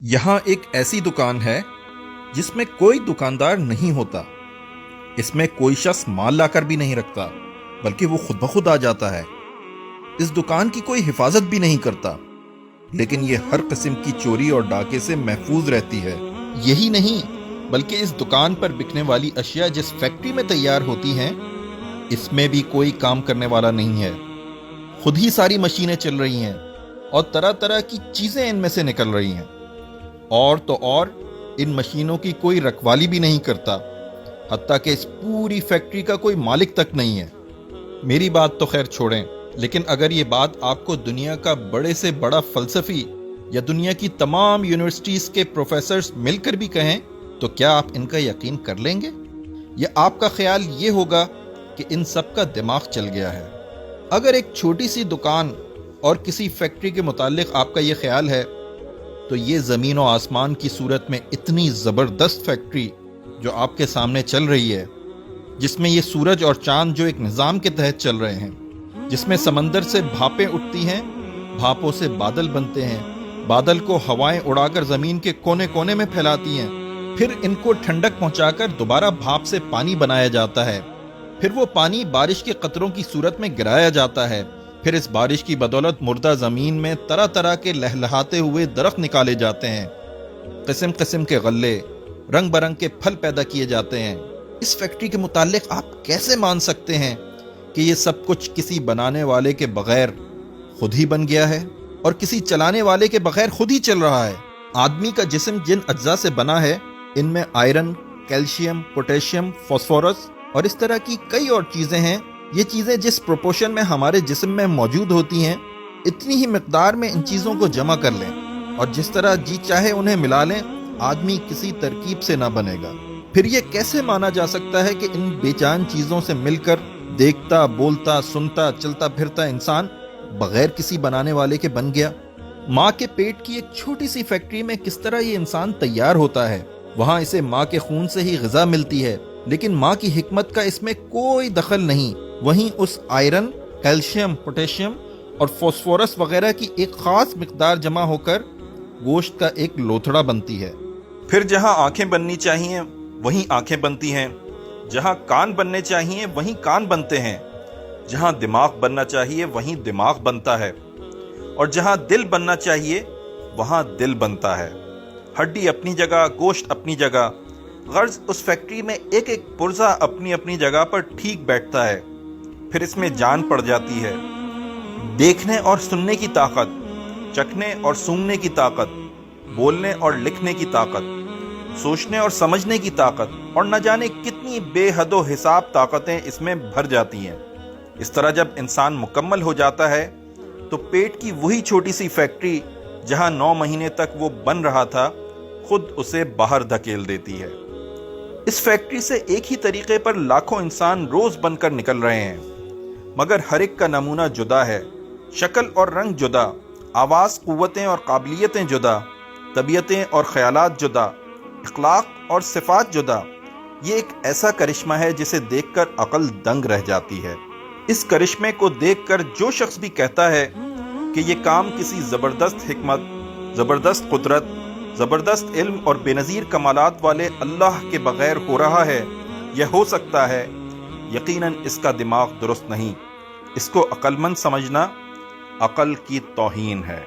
یہاں ایک ایسی دکان ہے جس میں کوئی دکاندار نہیں ہوتا۔ اس میں کوئی شخص مال لا کر بھی نہیں رکھتا، بلکہ وہ خود بخود آ جاتا ہے۔ اس دکان کی کوئی حفاظت بھی نہیں کرتا، لیکن یہ ہر قسم کی چوری اور ڈاکے سے محفوظ رہتی ہے۔ یہی نہیں بلکہ اس دکان پر بکنے والی اشیاء جس فیکٹری میں تیار ہوتی ہیں، اس میں بھی کوئی کام کرنے والا نہیں ہے۔ خود ہی ساری مشینیں چل رہی ہیں اور طرح طرح کی چیزیں ان میں سے نکل رہی ہیں، اور تو اور ان مشینوں کی کوئی رکھوالی بھی نہیں کرتا، حتیٰ کہ اس پوری فیکٹری کا کوئی مالک تک نہیں ہے۔ میری بات تو خیر چھوڑیں، لیکن اگر یہ بات آپ کو دنیا کا بڑے سے بڑا فلسفی یا دنیا کی تمام یونیورسٹیز کے پروفیسرز مل کر بھی کہیں تو کیا آپ ان کا یقین کر لیں گے؟ یا آپ کا خیال یہ ہوگا کہ ان سب کا دماغ چل گیا ہے؟ اگر ایک چھوٹی سی دکان اور کسی فیکٹری کے متعلق آپ کا یہ خیال ہے، تو یہ زمین و آسمان کی صورت میں اتنی زبردست فیکٹری جو آپ کے سامنے چل رہی ہے، جس میں یہ سورج اور چاند جو ایک نظام کے تحت چل رہے ہیں، جس میں سمندر سے بھاپیں اٹھتی ہیں، بھاپوں سے بادل بنتے ہیں، بادل کو ہوائیں اڑا کر زمین کے کونے کونے میں پھیلاتی ہیں، پھر ان کو ٹھنڈک پہنچا کر دوبارہ بھاپ سے پانی بنایا جاتا ہے، پھر وہ پانی بارش کے قطروں کی صورت میں گرایا جاتا ہے، پھر اس بارش کی بدولت مردہ زمین میں طرح طرح کے لہلہاتے ہوئے درخت نکالے جاتے ہیں، قسم قسم کے غلے، رنگ برنگ کے پھل پیدا کیے جاتے ہیں۔ اس فیکٹری کے متعلق آپ کیسے مان سکتے ہیں کہ یہ سب کچھ کسی بنانے والے کے بغیر خود ہی بن گیا ہے اور کسی چلانے والے کے بغیر خود ہی چل رہا ہے؟ آدمی کا جسم جن اجزاء سے بنا ہے، ان میں آئرن، کیلشیم، پوٹیشیم، فاسفورس اور اس طرح کی کئی اور چیزیں ہیں۔ یہ چیزیں جس پروپورشن میں ہمارے جسم میں موجود ہوتی ہیں، اتنی ہی مقدار میں ان چیزوں کو جمع کر لیں اور جس طرح جی چاہے انہیں ملا لیں، آدمی کسی ترکیب سے نہ بنے گا۔ پھر یہ کیسے مانا جا سکتا ہے کہ ان بے جان چیزوں سے مل کر دیکھتا، بولتا، سنتا، چلتا پھرتا انسان بغیر کسی بنانے والے کے بن گیا؟ ماں کے پیٹ کی ایک چھوٹی سی فیکٹری میں کس طرح یہ انسان تیار ہوتا ہے؟ وہاں اسے ماں کے خون سے ہی غذا ملتی ہے، لیکن ماں کی حکمت کا اس میں کوئی دخل نہیں۔ وہیں اس آئرن، کیلشیم، پوٹیشیم اور فاسفورس وغیرہ کی ایک خاص مقدار جمع ہو کر گوشت کا ایک لوتھڑا بنتی ہے۔ پھر جہاں آنکھیں بننی چاہیے وہیں آنکھیں بنتی ہیں، جہاں کان بننے چاہیے وہیں کان بنتے ہیں، جہاں دماغ بننا چاہیے وہیں دماغ بنتا ہے، اور جہاں دل بننا چاہیے وہاں دل بنتا ہے۔ ہڈی اپنی جگہ، گوشت اپنی جگہ، غرض اس فیکٹری میں ایک ایک پرزہ اپنی اپنی جگہ پر ٹھیک بیٹھتا ہے۔ پھر اس میں جان پڑ جاتی ہے، دیکھنے اور سننے کی طاقت، چکھنے اور سونگھنے کی طاقت، بولنے اور لکھنے کی طاقت، سوچنے اور سمجھنے کی طاقت، اور نہ جانے کتنی بے حد و حساب طاقتیں اس میں بھر جاتی ہیں۔ اس طرح جب انسان مکمل ہو جاتا ہے تو پیٹ کی وہی چھوٹی سی فیکٹری جہاں 9 مہینے تک وہ بن رہا تھا، خود اسے باہر دھکیل دیتی ہے۔ اس فیکٹری سے ایک ہی طریقے پر لاکھوں انسان روز بن کر نکل رہے ہیں، مگر ہر ایک کا نمونہ جدا ہے، شکل اور رنگ جدا، آواز، قوتیں اور قابلیتیں جدا، طبیعتیں اور خیالات جدا، اخلاق اور صفات جدا۔ یہ ایک ایسا کرشمہ ہے جسے دیکھ کر عقل دنگ رہ جاتی ہے۔ اس کرشمے کو دیکھ کر جو شخص بھی کہتا ہے کہ یہ کام کسی زبردست حکمت، زبردست قدرت، زبردست علم اور بے نظیر کمالات والے اللہ کے بغیر ہو رہا ہے یا ہو سکتا ہے، یقیناً اس کا دماغ درست نہیں۔ اس کو عقل مند سمجھنا عقل کی توہین ہے۔